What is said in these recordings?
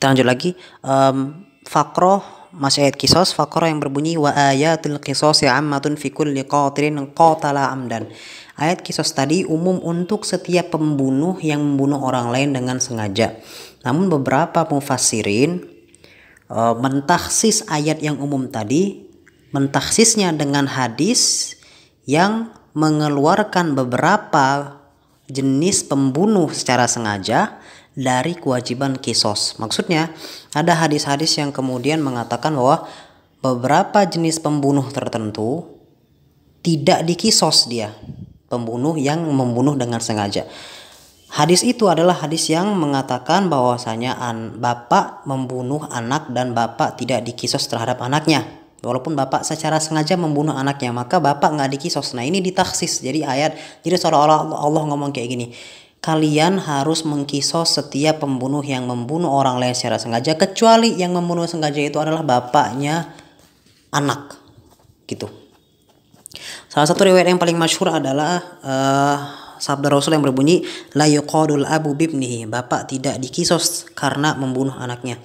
Kita lanjut lagi. Faqroh masih ayat kisos. Faqroh yang berbunyi wa ayatul qisasi ammatun fi kulli qatilin qatala amdan. Ayat kisos tadi umum untuk setiap pembunuh yang membunuh orang lain dengan sengaja. Namun beberapa mufassirin mentaksis ayat yang umum tadi, mentaksisnya dengan hadis yang mengeluarkan beberapa jenis pembunuh secara sengaja dari kewajiban kisos. Maksudnya ada hadis-hadis yang kemudian mengatakan bahwa beberapa jenis pembunuh tertentu tidak dikisos dia, pembunuh yang membunuh dengan sengaja. Hadis itu adalah hadis yang mengatakan bahwasanya bapak membunuh anak dan bapak tidak dikisos terhadap anaknya. Walaupun bapak secara sengaja membunuh anaknya, maka bapak nggak dikisos. Nah ini ditaksis. Jadi seolah-olah Allah ngomong kayak gini. Kalian harus mengkisos setiap pembunuh yang membunuh orang lain secara sengaja, kecuali yang membunuh sengaja itu adalah bapaknya anak. Gitu. Salah satu riwayat yang paling masyhur adalah sabda Rasul yang berbunyi la yuqadul abu bibnihi, bapak tidak dikisos karena membunuh anaknya.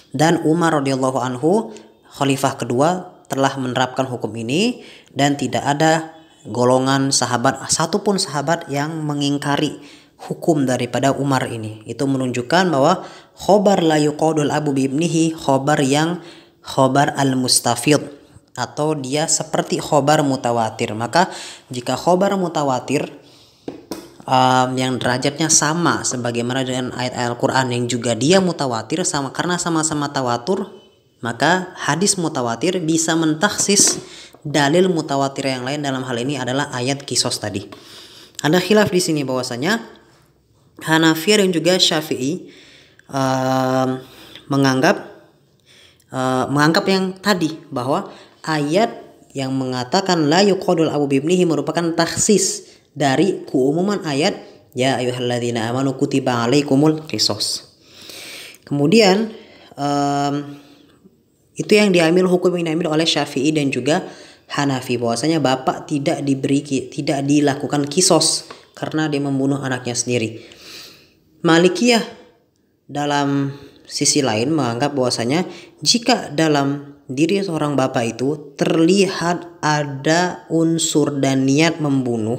Dan Umar radhiyallahu anhu, khalifah kedua, telah menerapkan hukum ini dan tidak ada golongan sahabat, satupun sahabat yang mengingkari hukum daripada Umar ini. Itu menunjukkan bahwa khobar la yuqadul abu bibnihi khobar yang khobar al-mustafid, atau dia seperti khobar mutawatir. Maka jika khobar mutawatir yang derajatnya sama sebagaimana dengan ayat Al-Quran yang juga dia mutawatir, sama karena sama-sama tawatur, maka hadis mutawatir bisa mentaksis dalil mutawatir yang lain. Dalam hal ini adalah ayat kisos tadi. Ada khilaf di sini bahwasanya Hanafi dan juga Syafi'i menganggap yang tadi, bahwa ayat yang mengatakan la yuqadul abu bibnihi merupakan taksis dari keumuman ayat ya ayyuhalladzina amanu kutiba alaikumul qisas. Kemudian itu yang diambil, hukum yang diambil oleh Syafi'i dan juga Hanafi, bahwasanya bapak tidak dilakukan kisos karena dia membunuh anaknya sendiri. Malikiyah dalam sisi lain menganggap bahwasanya jika dalam diri seorang bapak itu terlihat ada unsur dan niat membunuh,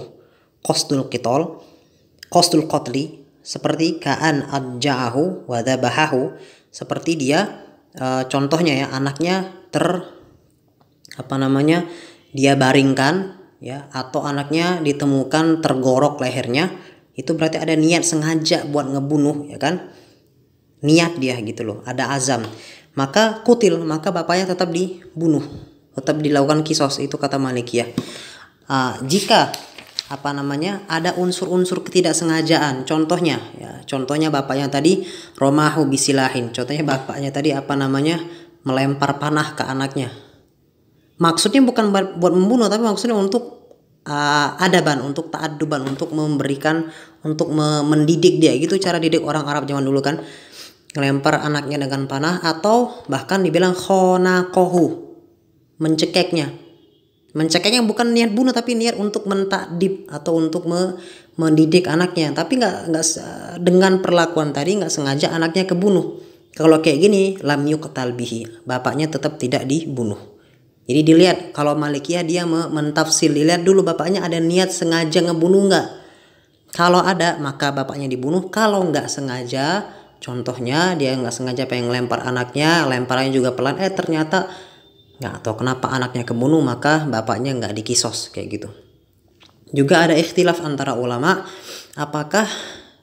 qasdul qatli, seperti ka'an adja'ahu wa dhabahahu, seperti dia contohnya ya, anaknya dia baringkan ya, atau anaknya ditemukan tergorok lehernya, itu berarti ada niat sengaja buat ngebunuh, ya kan? Niat dia gitu loh, ada azam. Maka maka bapaknya tetap dibunuh, tetap dilakukan kisos, itu kata Malikiyah. Jika ada unsur-unsur ketidaksengajaan, contohnya bapaknya tadi romahu bisilahin, contohnya bapaknya tadi melempar panah ke anaknya. Maksudnya bukan buat membunuh, tapi maksudnya untuk adaban, untuk ta'adduban, untuk mendidik dia. Gitu cara didik orang Arab zaman dulu kan, ngelempar anaknya dengan panah, atau bahkan dibilang khonaqohu, mencekeknya bukan niat bunuh tapi niat untuk mentakdib atau untuk mendidik anaknya, tapi nggak dengan perlakuan tadi nggak sengaja anaknya kebunuh. Kalau kayak gini lam yuqtal bihi, bapaknya tetap tidak dibunuh. Jadi dilihat, kalau Malikiyah dia mentafsir, dilihat dulu bapaknya ada niat sengaja ngebunuh nggak. Kalau ada maka bapaknya dibunuh. Kalau nggak sengaja, contohnya dia nggak sengaja pengen lempar anaknya, lemparannya juga pelan, ternyata nggak tahu kenapa anaknya kebunuh, maka bapaknya nggak dikisos, kayak gitu. Juga ada ikhtilaf antara ulama, apakah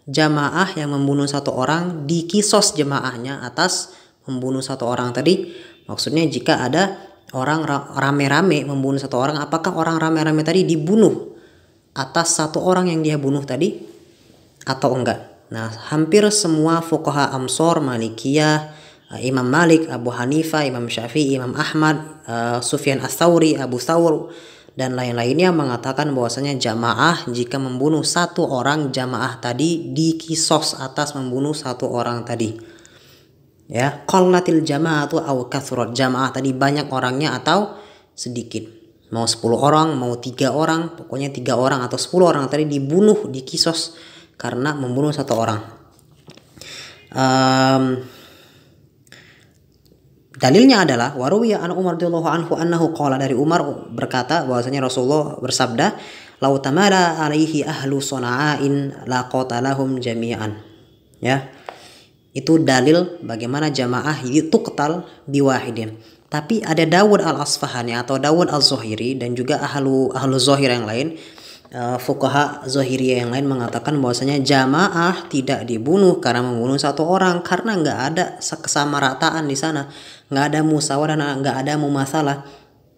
jamaah yang membunuh satu orang dikisos jamaahnya atas membunuh satu orang tadi. Maksudnya jika ada orang rame-rame membunuh satu orang, apakah orang rame-rame tadi dibunuh atas satu orang yang dia bunuh tadi atau enggak. Nah, hampir semua fuqaha Amsor, Malikiyah, Imam Malik, Abu Hanifah, Imam Syafi'i, Imam Ahmad, Sufyan Ats-Tsauri, Abu Thawr dan lain-lainnya mengatakan bahwasanya jamaah jika membunuh satu orang, jamaah tadi dikisos atas membunuh satu orang tadi. Ya, qallatil jama'atu aw kathurat, jamaah tadi banyak orangnya atau sedikit. Mau 10 orang, mau 3 orang, pokoknya 3 orang atau 10 orang tadi dibunuh, dikisos karena membunuh satu orang. Dalilnya adalah waruwiya an Umar radhiyallahu anhu annahu qala, dari Umar berkata bahwasanya Rasulullah bersabda, "Lau tamala alaihi ahlu sana'in laqatalahum jami'an." Ya. Itu dalil bagaimana jamaah itu ketal biwahidin. Tapi ada Dawud al-Asfahani atau Dawud al-Zuhairi dan juga ahlu Zuhair yang lain, fuqaha Zuhairiyah yang lain mengatakan bahwasanya jamaah tidak dibunuh karena membunuh satu orang, karena nggak ada kesamarataan di sana, nggak ada musyawarah, nggak ada mumasalah.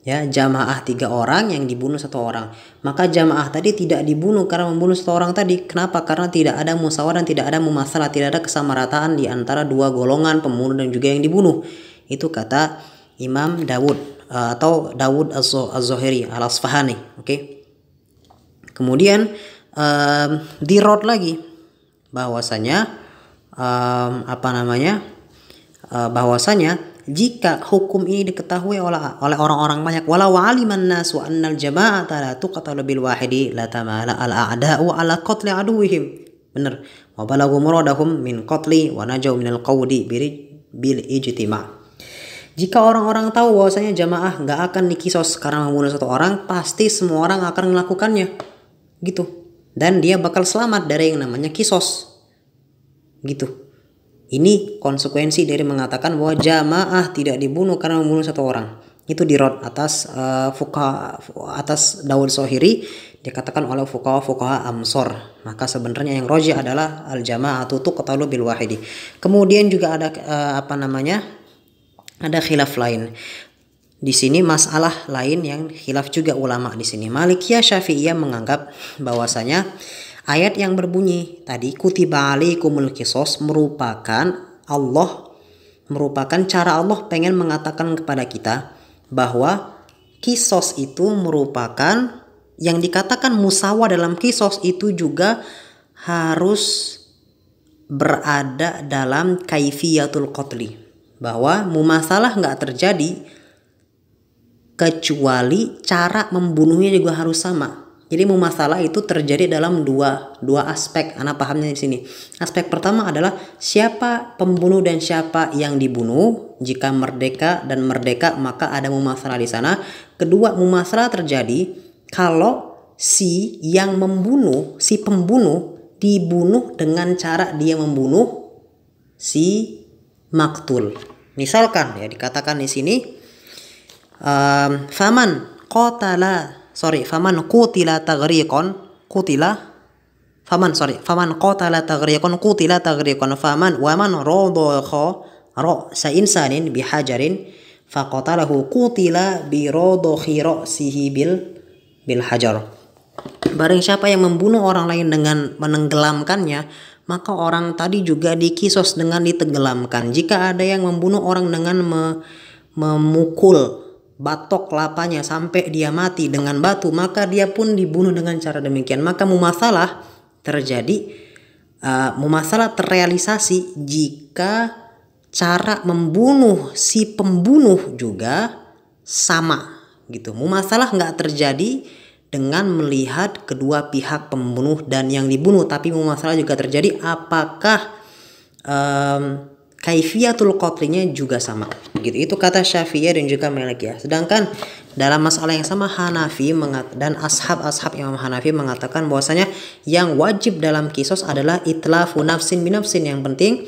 Ya, jamaah 3 orang yang dibunuh 1 orang. Maka jamaah tadi tidak dibunuh karena membunuh 1 orang tadi. Kenapa? Karena tidak ada musyawarah, tidak ada mumasalah, tidak ada kesamarataan di antara 2 golongan pembunuh dan juga yang dibunuh. Itu kata Imam Dawud atau Dawud az-Zuhairi al-Asfahani. Oke. Kemudian dirot lagi bahwasanya bahwasanya jika hukum ini diketahui oleh orang-orang banyak, walau aliman nas wa annal jama'ata la tuqatalu bil wahidi la tamala al a'da'u ala qatli aduwihim. Benar. Wa balagu muradahum min qatli wa najau minal qawdi bil ijtima'. Jika orang-orang tahu bahwasanya jamaah nggak akan dikisos karena membunuh 1 orang, pasti semua orang akan melakukannya. Gitu. Dan dia bakal selamat dari yang namanya kisos. Gitu. Ini konsekuensi dari mengatakan bahwa jamaah tidak dibunuh karena membunuh 1 orang. Itu dirod atas atas Dawud Zuhairi, dikatakan oleh fuqaha Amsor. Maka sebenarnya yang rajih adalah al jama'atu tuqtalu bil wahidi. Kemudian juga ada ada khilaf lain. Di sini masalah lain yang khilaf juga ulama di sini. Malikiyah, Syafi'iyah menganggap bahwasanya ayat yang berbunyi tadi kutiba alaikumul qisas merupakan cara Allah pengen mengatakan kepada kita bahwa qisas itu merupakan yang dikatakan musawah dalam qisas itu juga harus berada dalam kaifiyatul qatli, bahwa mumasalah nggak terjadi kecuali cara membunuhnya juga harus sama. Jadi mumasalah itu terjadi dalam dua aspek. Ana pahamnya di sini. Aspek pertama adalah siapa pembunuh dan siapa yang dibunuh. Jika merdeka dan merdeka maka ada mumasalah di sana. Kedua, mumasalah terjadi kalau si pembunuh dibunuh dengan cara dia membunuh si maktul. Misalkan ya dikatakan di sini faman qutila taghriqan faman wa man radakha ra'sa insanin bihajarin faqatalahu qutila bi radakhi ra'sihi bil hajar. Barang siapa yang membunuh orang lain dengan menenggelamkannya, maka orang tadi juga dikisos dengan ditenggelamkan. Jika ada yang membunuh orang dengan memukul batok kelapanya sampai dia mati dengan batu, maka dia pun dibunuh dengan cara demikian. Maka mumasalah terrealisasi jika cara membunuh si pembunuh juga sama gitu. Mumasalah nggak terjadi dengan melihat kedua pihak pembunuh dan yang dibunuh, tapi mumasalah juga terjadi apakah kaifiyatul qatlinya juga sama. Begitu. Itu kata Syafi'iyah dan juga Malikiyah. Sedangkan dalam masalah yang sama Hanafi dan ashab Imam Hanafi mengatakan bahwasanya yang wajib dalam kisos adalah itlafu nafsin binafsin. Yang penting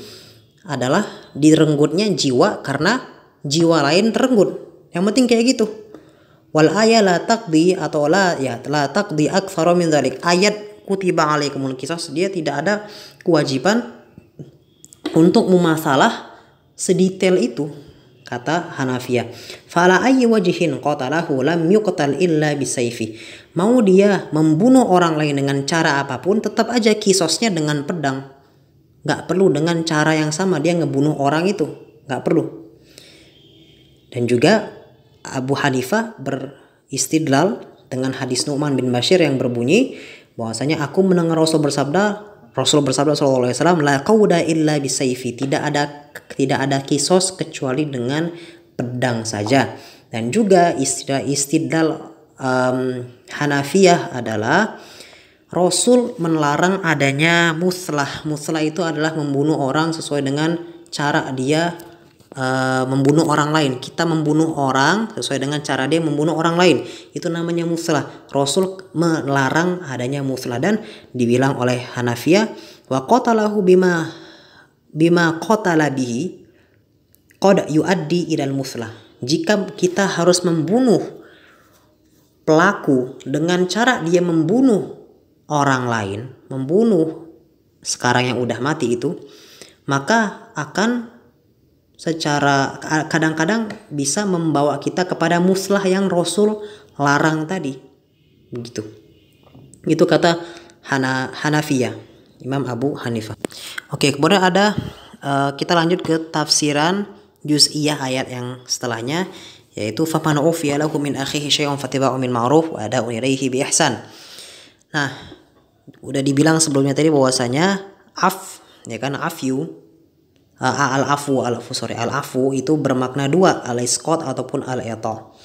adalah direnggutnya jiwa karena jiwa lain terenggut. Yang penting kayak gitu. Wal ayat la taqdi atau la taqdi aktsara min dzalik. Ayat kutiba alaikumul qisas dia tidak ada kewajiban untuk mumasalah sedetail itu, kata Hanafiyah. Fala ayyi wajhin qatalahu lam yuqtal illa bisayfi. Mau dia membunuh orang lain dengan cara apapun, tetap aja kisosnya dengan pedang. Gak perlu dengan cara yang sama dia ngebunuh orang itu, gak perlu. Dan juga Abu Hanifah beristidlal dengan hadis Nu'man bin Bashir yang berbunyi bahwasanya aku mendengar Rasul bersabda sallallahu alaihi wasallam, la qauda illa bisayfi. Tidak ada kisos kecuali dengan pedang saja. Dan juga istidlal Hanafiyah adalah Rasul melarang adanya muslah. Muslah itu adalah membunuh orang sesuai dengan cara dia membunuh orang lain. Kita membunuh orang sesuai dengan cara dia membunuh orang lain. Itu namanya muslah. Rasul melarang adanya muslah dan dibilang oleh Hanafiyah wa qatalahu bima qatala bihi qad yuaddi ilal muslah. Jika kita harus membunuh pelaku dengan cara dia membunuh orang lain, membunuh sekarang yang udah mati itu, maka akan secara kadang-kadang bisa membawa kita kepada muslah yang Rasul larang tadi. Begitu. Itu kata Hanafiyah, Imam Abu Hanifah. Oke, kemudian ada kita lanjut ke tafsiran juz'iyah ayat yang setelahnya, yaitu faman ufiya lahu min akhihi syai'un fattiba'un bil ma'ruf wa ada'un ilaihi bi ihsan. Nah, udah dibilang sebelumnya tadi bahwasanya ya kan al-afu itu bermakna dua, al-isqat ataupun al-i'ta.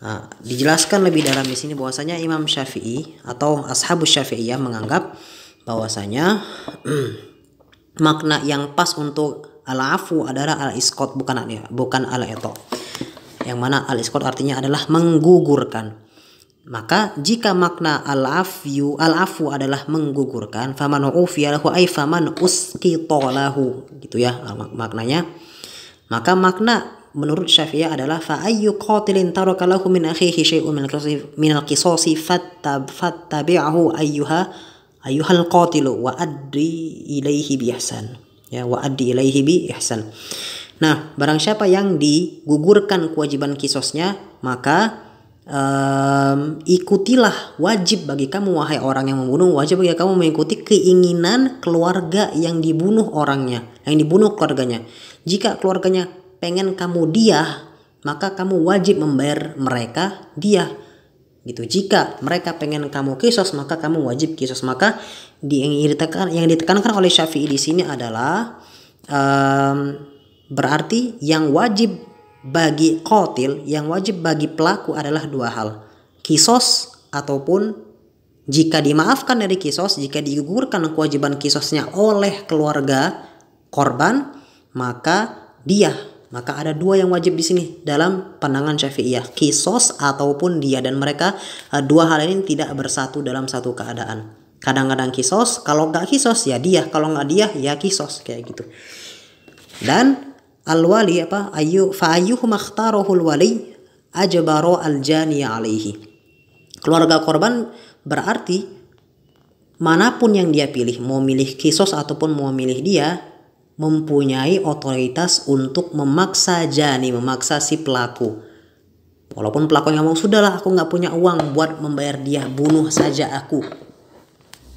Nah, dijelaskan lebih dalam di sini bahwasanya Imam Syafi'i atau ashabus Syafi'iyah menganggap bahwasanya makna yang pas untuk al-afu adalah al-isqat, bukan al-i'ta. Yang mana al-isqat artinya adalah menggugurkan. Maka jika makna al-afu adalah menggugurkan, faman ufiya lahu ay faman usqita lahu, gitu ya maknanya. Maka makna menurut Syafi'i adalah fa ayyu qatilin taraka lahu min akhihi syai'un min al-qisasi fattabi'ahu ayyuhal qatilu wa addi ilaihi bi ihsan. Ya, wa addi ilaihi bi ihsan. Nah, barang siapa yang digugurkan kewajiban qisasnya, maka ikutilah, wajib bagi kamu wahai orang yang membunuh, wajib bagi kamu mengikuti keinginan keluarga yang dibunuh orangnya, yang dibunuh keluarganya. Jika keluarganya pengen kamu diah, maka kamu wajib membayar mereka diah, gitu. Jika mereka pengen kamu qisas, maka kamu wajib qisas. Maka yang ditekankan oleh Syafi'i di sini adalah berarti yang wajib bagi qatil, yang wajib bagi pelaku adalah dua hal, qisas ataupun jika dimaafkan dari qisas, jika digugurkan kewajiban qisasnya oleh keluarga korban, maka dia. Maka ada dua yang wajib di sini dalam pandangan Syafi'iyah, qisas ataupun dia, dan mereka dua hal ini tidak bersatu dalam satu keadaan. Kadang-kadang qisas, kalau nggak qisas ya dia, kalau nggak dia ya qisas, kayak gitu. Dan al-wali fa'ayyuhum akhtarahul wali ajbaro al-jani alaihi. Keluarga korban berarti manapun yang dia pilih, mau milih qisas ataupun mau milih dia, mempunyai otoritas untuk memaksa memaksa si pelaku. Walaupun pelaku yang ngomong, sudahlah aku nggak punya uang buat membayar dia, bunuh saja aku.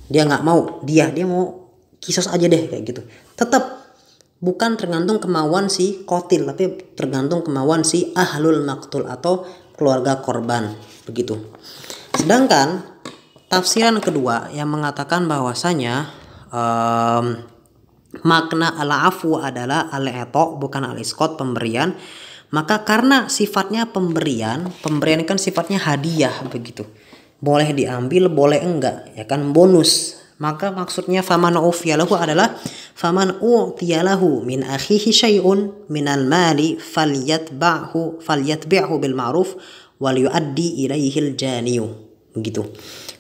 Dia nggak mau, dia mau qisas aja deh, kayak gitu. Tetap bukan tergantung kemauan si qatil, tapi tergantung kemauan si ahlul maqtul atau keluarga korban, begitu. Sedangkan tafsiran kedua yang mengatakan bahwasanya makna al-afu adalah al-i'ta, bukan al-isqat, pemberian. Maka karena sifatnya pemberian kan sifatnya hadiah, begitu. Boleh diambil, boleh enggak, ya kan, bonus. Maka maksudnya faman ufiya lahu adalah faman u'tiya lahu min akhihi syai'un minal mali falyatbi'hu bil ma'ruf wal yu'addi ilaihil janiyu, begitu.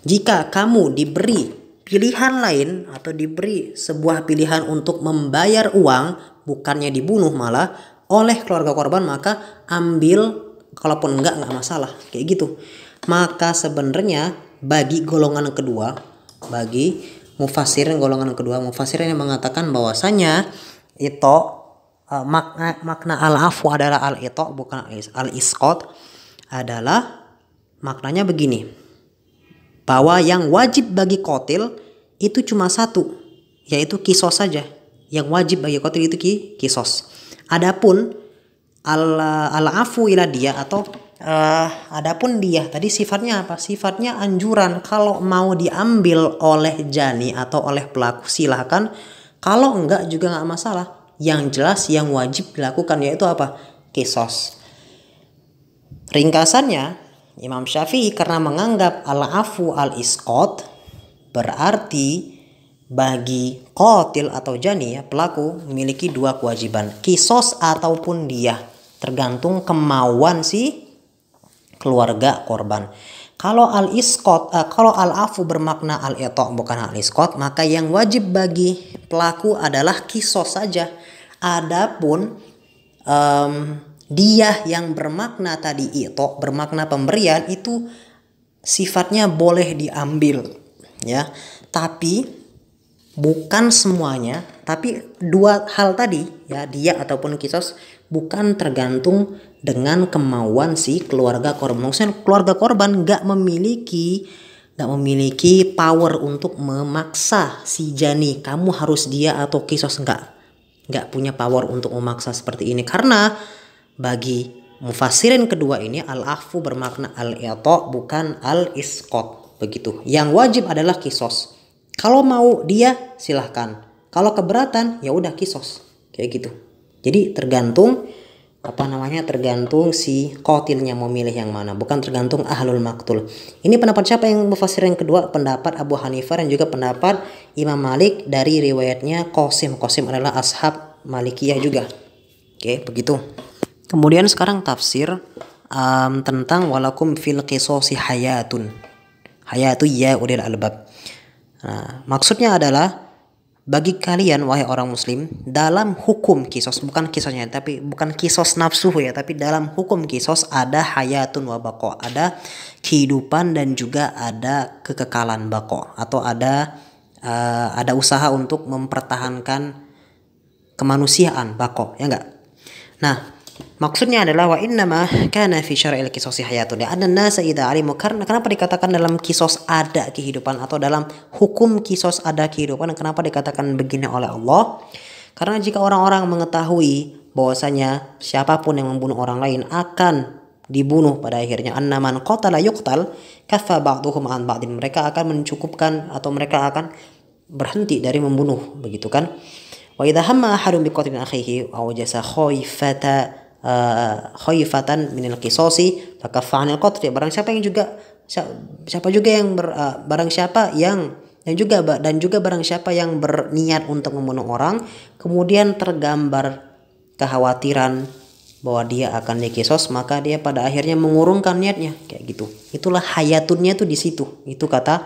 Jika kamu diberi pilihan lain atau diberi sebuah pilihan untuk membayar uang, bukannya dibunuh malah, oleh keluarga korban, maka ambil, kalaupun enggak masalah, kayak gitu. Maka sebenarnya bagi golongan kedua, bagi mufassirin golongan kedua, mufassirin yang mengatakan bahwasanya itu makna al-afu adalah al-i'ta, bukan al-isqat, adalah maknanya begini, bahwa yang wajib bagi qatil itu cuma satu, yaitu qisas saja. Yang wajib bagi qatil itu qisas. Adapun al-afu ila dia atau adapun dia tadi sifatnya apa? Sifatnya anjuran. Kalau mau diambil oleh jani atau oleh pelaku silahkan, kalau enggak juga enggak masalah. Yang jelas yang wajib dilakukan yaitu apa? Qisas. Ringkasannya, Imam Syafi'i karena menganggap al-afu al-isqat berarti bagi qatil atau jani, ya, pelaku memiliki dua kewajiban, kisos ataupun diyah, tergantung kemauan si keluarga korban. Kalau kalau al-afu bermakna al-ita' bukan al-isqat, maka yang wajib bagi pelaku adalah kisos saja. Adapun diyah yang bermakna tadi ita', bermakna pemberian, itu sifatnya boleh diambil, ya. Tapi bukan semuanya, tapi dua hal tadi, ya, dia ataupun kisos, bukan tergantung dengan kemauan si keluarga korban. Maksudnya keluarga korban nggak memiliki power untuk memaksa si jani, kamu harus dia atau kisos, nggak punya power untuk memaksa seperti ini. Karena bagi mufassirin kedua ini al-afu bermakna al-i'ta' bukan al-isqat, begitu. Yang wajib adalah kisos. Kalau mau dia silahkan, kalau keberatan ya udah kisos, kayak gitu. Jadi tergantung tergantung si qatilnya mau milih yang mana, bukan tergantung ahlul maktul. Ini pendapat siapa yang mufassir yang kedua? Pendapat Abu Hanifah dan juga pendapat Imam Malik dari riwayatnya Qasim. Qasim adalah ashab Malikiyah juga. Oke, begitu. Kemudian sekarang tafsir tentang walakum fil qisasi hayatun. Hayatu ya ulil albab. Nah, maksudnya adalah bagi kalian wahai orang muslim, dalam hukum kisos, bukan kisosnya, tapi bukan kisos nafsu, ya, tapi dalam hukum kisos ada hayatun wa baqa, ada kehidupan dan juga ada kekekalan baqa, atau ada usaha untuk mempertahankan kemanusiaan baqa, ya enggak? Nah, maksudnya adalah wa innama kana fi syar'il qisasi hayatun, ya anna nasa idza alimu, karena kenapa dikatakan dalam kisos ada kehidupan atau dalam hukum kisos ada kehidupan, kenapa dikatakan begini oleh Allah? Karena jika orang-orang mengetahui bahwasanya siapapun yang membunuh orang lain akan dibunuh pada akhirnya, annaman qatala yuqtal kaffa ba'duhum an ba'din, mereka akan mencukupkan atau mereka akan berhenti dari membunuh, begitu kan? Wa idza hamma ahadun biqatlin akhihi aw jasa khaifatan minal qisasi fakaffa 'anil qatl, barang siapa yang barang siapa yang berniat untuk membunuh orang kemudian tergambar kekhawatiran bahwa dia akan dikisos, maka dia pada akhirnya mengurungkan niatnya, kayak gitu. Itulah hayatunnya tuh di situ. Itu kata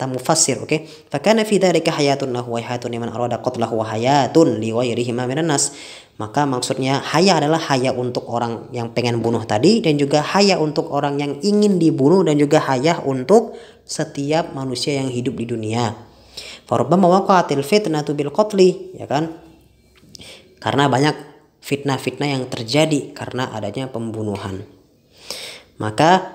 mufassir, oke. Fakana fi dzalika hayatun lahu wa hayatun liman arada qatlahu wa hayatun li ghairihi minan nas. Maka maksudnya haya adalah haya untuk orang yang pengen bunuh tadi, dan juga haya untuk orang yang ingin dibunuh, dan juga haya untuk setiap manusia yang hidup di dunia. Farubbama waqa'atil fitnatu bil qatli, ya kan? Karena banyak fitnah-fitnah yang terjadi karena adanya pembunuhan. Maka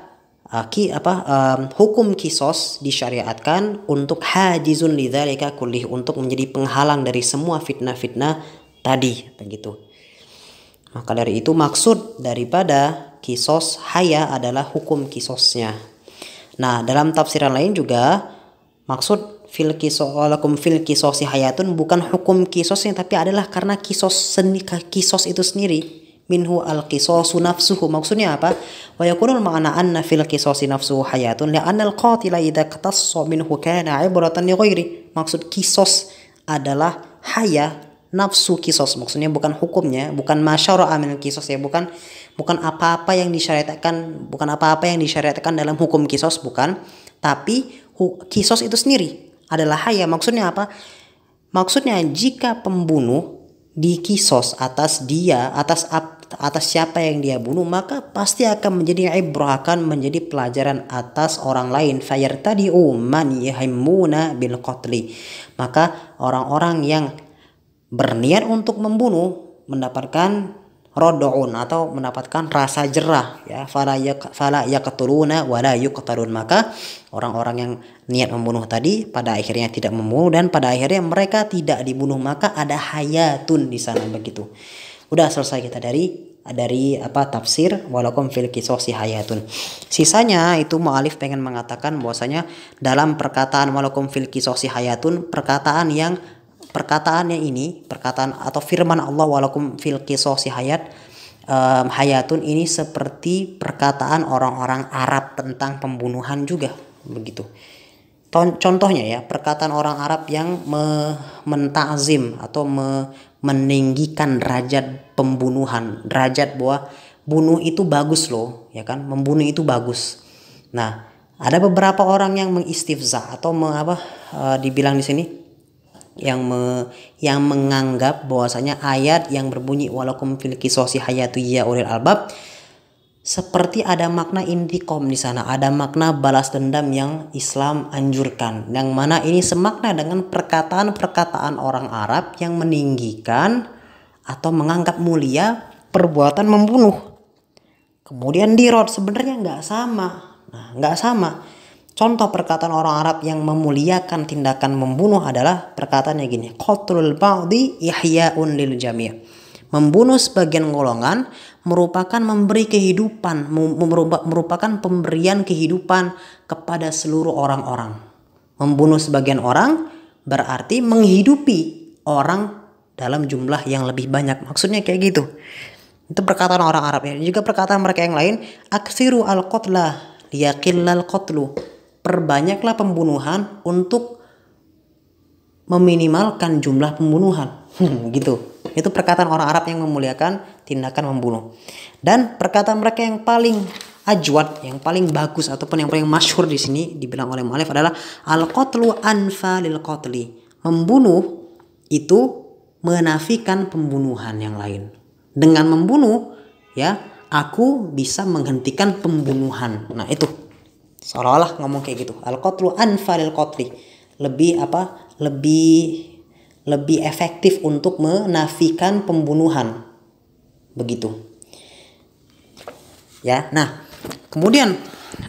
hukum kisos disyariatkan untuk hajizun lidzalika kullih, untuk menjadi penghalang dari semua fitnah-fitnah tadi, begitu. Maka dari itu maksud daripada kisos haya adalah hukum kisosnya. Nah, dalam tafsiran lain juga maksud fil kisosi hayatun bukan hukum kisosnya, tapi adalah karena kisos itu sendiri. Minhu al-qisasu nafsuhu, maksudnya apa? Wa yakunul ma'ana anna fil qisasi nafsuhu hayatun li'anna al-qatila idza qatassa minhu kana 'ibratan li ghairi. Maksud kisos adalah haya, nafsu kisos, maksudnya bukan hukumnya, bukan masyara'a min kisos, ya, bukan apa-apa yang disyariatkan dalam hukum kisos, bukan, tapi kisos itu sendiri adalah haya. Maksudnya apa? Maksudnya jika pembunuh dikisos atas siapa yang dia bunuh, maka pasti akan menjadi ibrah, akan menjadi pelajaran atas orang lain. Fayartadi'u man yahimmuna bil qatli, maka orang-orang yang berniat untuk membunuh mendapatkan rodoun atau mendapatkan rasa jerah, ya, fala yaqtuluna wala yuqtalun, maka orang-orang yang niat membunuh tadi pada akhirnya tidak membunuh, dan pada akhirnya mereka tidak dibunuh, maka ada hayatun di sana, begitu. Udah selesai kita dari tafsir walakum fil qisasi hayatun. Sisanya itu mu'alif pengen mengatakan bahwasanya dalam perkataan walakum fil qisasi hayatun, perkataan atau firman Allah walakum fil qisasi hayatun ini seperti perkataan orang-orang Arab tentang pembunuhan juga, begitu. Contohnya ya, perkataan orang Arab yang mentazim atau meninggikan derajat pembunuhan, derajat bahwa bunuh itu bagus loh, ya kan? Membunuh itu bagus. Nah, ada beberapa orang yang mengistifza atau dibilang di sini yang menganggap bahwasanya ayat yang berbunyi walakum fil qisasi hayatu ya ulil albab seperti ada makna intiqom di sana, ada makna balas dendam yang Islam anjurkan, yang mana ini semakna dengan perkataan-perkataan orang Arab yang meninggikan atau menganggap mulia perbuatan membunuh. Kemudian dirot sebenarnya nggak sama. Nah, nggak sama. Contoh perkataan orang Arab yang memuliakan tindakan membunuh adalah perkataannya gini, qatlul ba'di ihya'un lil jami'. Membunuh sebagian golongan merupakan memberi kehidupan, merupakan pemberian kehidupan kepada seluruh orang-orang. Membunuh sebagian orang berarti menghidupi orang dalam jumlah yang lebih banyak. Maksudnya kayak gitu. Itu perkataan orang Arab ya. Juga perkataan mereka yang lain, aksiru al-qatla liyaqillal qatlu. Perbanyaklah pembunuhan untuk meminimalkan jumlah pembunuhan. Gitu. Itu perkataan orang Arab yang memuliakan tindakan membunuh. Dan perkataan mereka yang paling ajwad, yang paling bagus ataupun yang paling masyhur di sini dibilang oleh mu'allif adalah al-qatlu anfa lil qatli. Membunuh itu menafikan pembunuhan yang lain. Dengan membunuh ya, aku bisa menghentikan pembunuhan. Nah, itu seolah-olah ngomong kayak gitu. Al-qatlu anfa lil qatli. Lebih efektif untuk menafikan pembunuhan. Begitu. Ya, nah, kemudian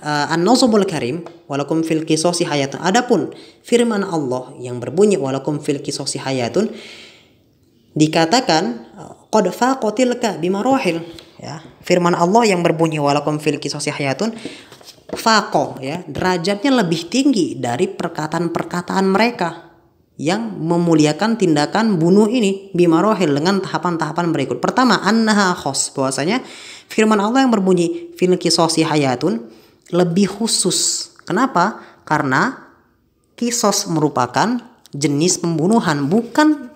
An-Nazmul Karim walakum fil qisasi hayatun. Adapun firman Allah yang berbunyi walakum fil qisasi hayatun dikatakan qad faqatilka bimarahil, ya. Firman Allah yang berbunyi walakum fil qisasi hayatun faqo, ya, derajatnya lebih tinggi dari perkataan-perkataan mereka yang memuliakan tindakan bunuh ini bimarohil dengan tahapan-tahapan berikut. Pertama, annaha khos, bahwasanya firman Allah yang berbunyi fil qisasi hayatun lebih khusus. Kenapa? Karena kisos merupakan jenis pembunuhan, bukan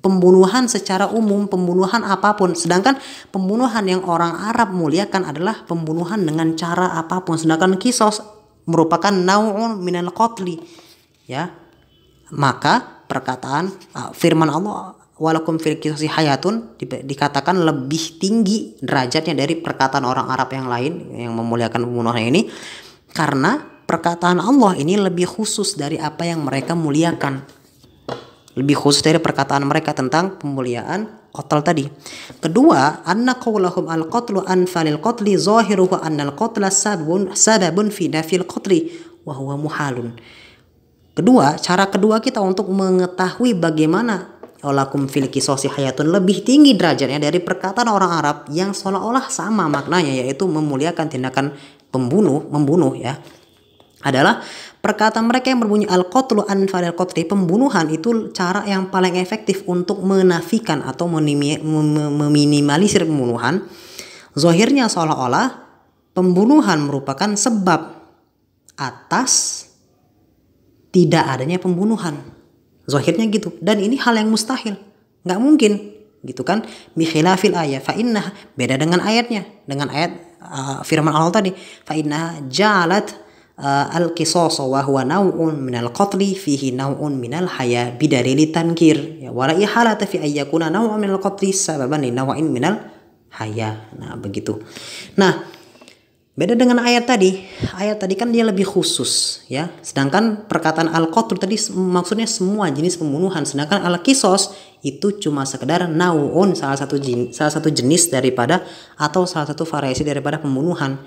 pembunuhan secara umum, pembunuhan apapun. Sedangkan pembunuhan yang orang Arab muliakan adalah pembunuhan dengan cara apapun. Sedangkan kisos merupakan nau'un minal qatli, ya. Maka perkataan firman Allah walakum fil qisasi hayatun dikatakan lebih tinggi derajatnya dari perkataan orang Arab yang lain yang memuliakan pembunuhan ini, karena perkataan Allah ini lebih khusus dari apa yang mereka muliakan, lebih khusus dari perkataan mereka tentang pemuliaan qatl tadi. Kedua, anna qawlahum al-qatlu anfalil qatli zahiruhu anna al-qatla sababun fi nafil qatli wa huwa muhalun. Kedua, cara kedua kita untuk mengetahui bagaimana walakum fil qisasi hayatun lebih tinggi derajatnya dari perkataan orang Arab yang seolah-olah sama maknanya, yaitu memuliakan tindakan membunuh ya, adalah perkataan mereka yang berbunyi al-qatlu anfalil qatli. Pembunuhan itu cara yang paling efektif untuk menafikan atau meminimalisir pembunuhan. Zahirnya seolah-olah pembunuhan merupakan sebab atas tidak adanya pembunuhan. Zahirnya gitu. Dan ini hal yang mustahil, nggak mungkin, gitu kan? Bikhilafil ayat fa inna, beda dengan ayatnya, dengan ayat firman Allah tadi, fa inna jalat al-qisas wa huwa naw'un minal qatli fihi naw'un minal haya bidalil tankir, ya, wala ihalata fi ayyakuna naw'un minal qatli sababan li naw'in minal haya. Nah, begitu. Nah, beda dengan ayat tadi. Ayat tadi kan dia lebih khusus, ya. Sedangkan perkataan al-qatl tadi maksudnya semua jenis pembunuhan. Sedangkan al-qisas itu cuma sekedar nau'un, salah satu jenis daripada atau salah satu variasi daripada pembunuhan.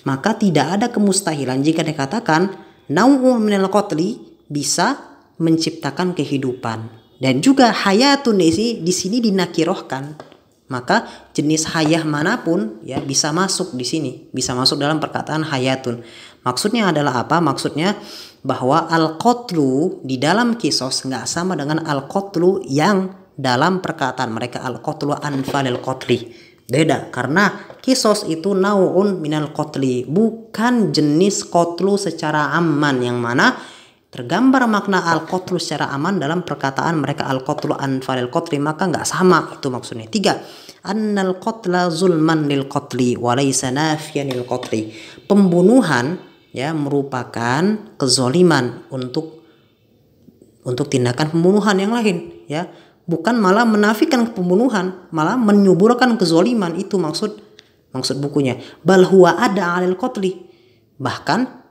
Maka tidak ada kemustahilan jika dikatakan nau'un minal qatli bisa menciptakan kehidupan. Dan juga hayatun di sini dinakirohkan. Maka jenis hayah manapun ya bisa masuk di sini, bisa masuk dalam perkataan hayatun. Maksudnya adalah apa? Maksudnya bahwa al-qatlu di dalam kisos nggak sama dengan al-qatlu yang dalam perkataan mereka al-qatlu anfalil qatli. Beda, karena kisos itu nau'un minal qatli, bukan jenis qatlu secara amman, yang mana tergambar makna al-qatlu secara aman dalam perkataan mereka al-qatlu anfalil qatli, maka nggak sama itu maksudnya. 3, annal qatla zulman lil qatli wa laysa nafiyan lil qatli. Pembunuhan ya merupakan kezoliman untuk tindakan pembunuhan yang lain ya, bukan malah menafikan pembunuhan, malah menyuburkan kezoliman. Itu maksud bukunya. Bal huwa ada 'alil qatli, bahkan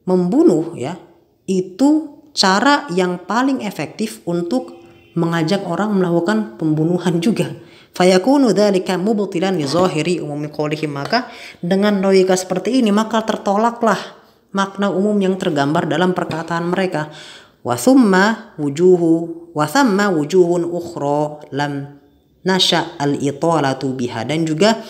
membunuh ya itu cara yang paling efektif untuk mengajak orang melakukan pembunuhan juga. Fayakunu dzalika mubtilan li zahiri umumi qoulihim, maka dengan logika seperti ini maka tertolaklah makna umum yang tergambar dalam perkataan mereka. Wa thumma wujuhun ukhra lam nasha al-italatu biha, dan juga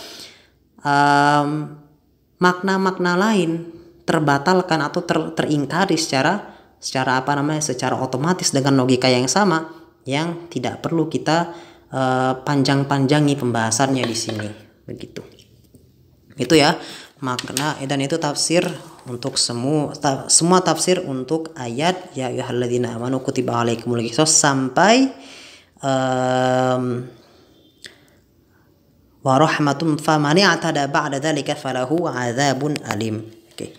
makna-makna lain terbatalkan atau teringkari secara secara otomatis dengan logika yang sama, yang tidak perlu kita panjang-panjangi pembahasannya di sini. Begitu. Itu ya makna, dan itu tafsir untuk semua tafsir untuk ayat ya ayyuhalladzina amanu kutiba alaikumul qisas sampai wa rahmatun faman i'tada ba'da dzalika falahu 'adzabun alim. Oke.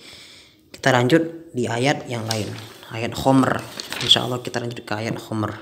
Kita lanjut di ayat yang lain, ayat Khomer. Insyaallah kita lanjut ke ayat Khomer.